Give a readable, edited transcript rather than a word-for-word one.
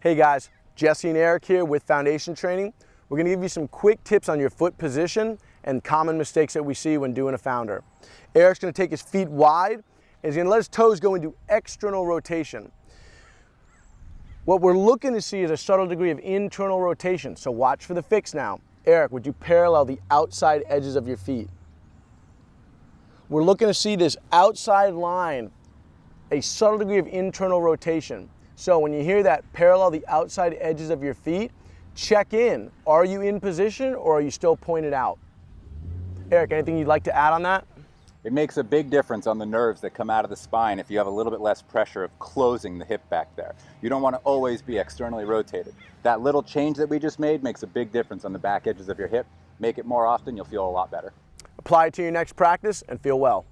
Hey guys, Jesse and Eric here with Foundation Training. We're going to give you some quick tips on your foot position and common mistakes that we see when doing a founder. Eric's going to take his feet wide and he's going to let his toes go into external rotation. What we're looking to see is a subtle degree of internal rotation, so watch for the fix now. Eric, would you parallel the outside edges of your feet? We're looking to see this outside line, a subtle degree of internal rotation. So when you hear that, parallel the outside edges of your feet, check in. Are you in position or are you still pointed out? Eric, anything you'd like to add on that? It makes a big difference on the nerves that come out of the spine if you have a little bit less pressure of closing the hip back there. You don't want to always be externally rotated. That little change that we just made makes a big difference on the back edges of your hip. Make it more often, you'll feel a lot better. Apply it to your next practice and feel well.